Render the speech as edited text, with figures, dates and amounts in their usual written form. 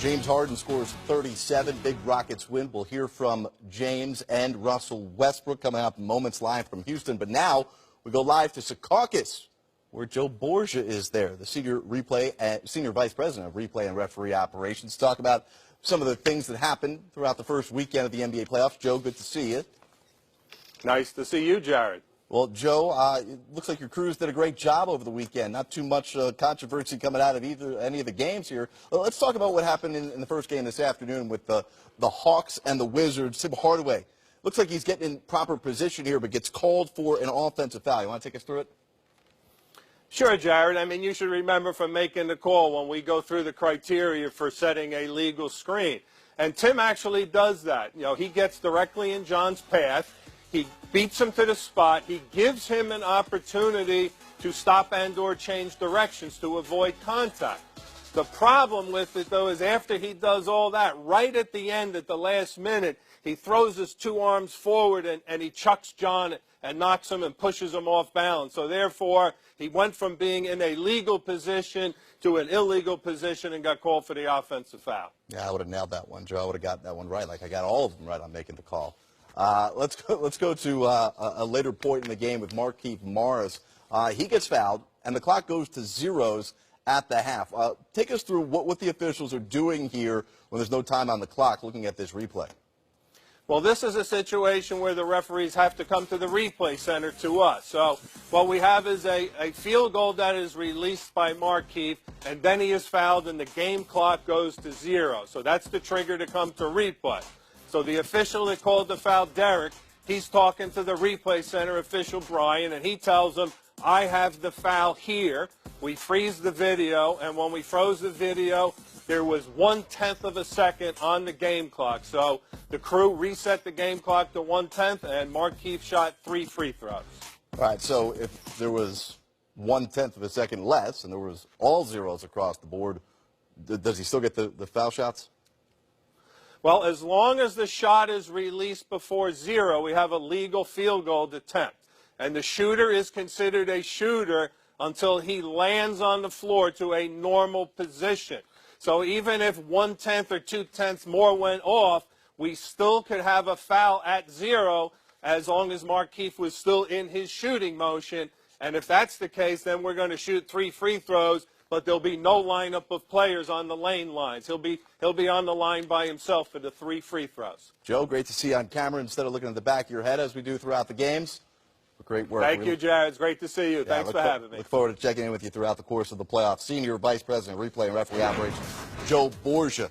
James Harden scores 37. Big Rockets win. We'll hear from James and Russell Westbrook coming up moments live from Houston. But now we go live to Secaucus, where Joe Borgia is there, the senior vice president of replay and referee operations, to talk about some of the things that happened throughout the first weekend of the NBA playoffs. Joe, good to see you. Nice to see you, Jared. Well, Joe, it looks like your crews did a great job over the weekend. Not too much controversy coming out of any of the games here. Well, let's talk about what happened in the first game this afternoon with the Hawks and the Wizards. Tim Hardaway looks like he's getting in proper position here, but gets called for an offensive foul. You want to take us through it? Sure, Jared. I mean, you should remember from making the call when we go through the criteria for setting a legal screen. And Tim actually does that. You know, he gets directly in John's path. He beats him to the spot. He gives him an opportunity to stop and or change directions to avoid contact. The problem with it, though, is after he does all that, right at the end, at the last minute, he throws his two arms forward and he chucks John and knocks him and pushes him off balance. So therefore, he went from being in a legal position to an illegal position and got called for the offensive foul. Yeah, I would have nailed that one, Joe. I would have got that one right. Like I got all of them right on making the call. Let's go to a later point in the game with Markieff Morris. He gets fouled, and the clock goes to zeros at the half. Take us through what the officials are doing here when there's no time on the clock looking at this replay. Well, this is a situation where the referees have to come to the replay center to us. So what we have is a field goal that is released by Markieff, and then he is fouled, and the game clock goes to zero. So that's the trigger to come to replay. So the official that called the foul, Derek, he's talking to the replay center official, Brian, and he tells him, I have the foul here. We freeze the video, and when we froze the video, there was 1/10 of a second on the game clock. So the crew reset the game clock to 1/10, and Markieff shot 3 free throws. All right, so if there was 1/10 of a second less and there was all zeros across the board, does he still get the foul shots? Well, as long as the shot is released before zero, we have a legal field goal attempt. And the shooter is considered a shooter until he lands on the floor to a normal position. So even if 1/10 or 2/10 more went off, we still could have a foul at zero as long as Markieff was still in his shooting motion. And if that's the case, then we're going to shoot 3 free throws, but there'll be no lineup of players on the lane lines. He'll be on the line by himself for the 3 free throws. Joe, great to see you on camera instead of looking at the back of your head as we do throughout the games. Great work. Thank you, Jared. It's great to see you. Thanks for having me. Look forward to checking in with you throughout the course of the playoffs. Senior Vice President of Replay and Referee Operations, Joe Borgia.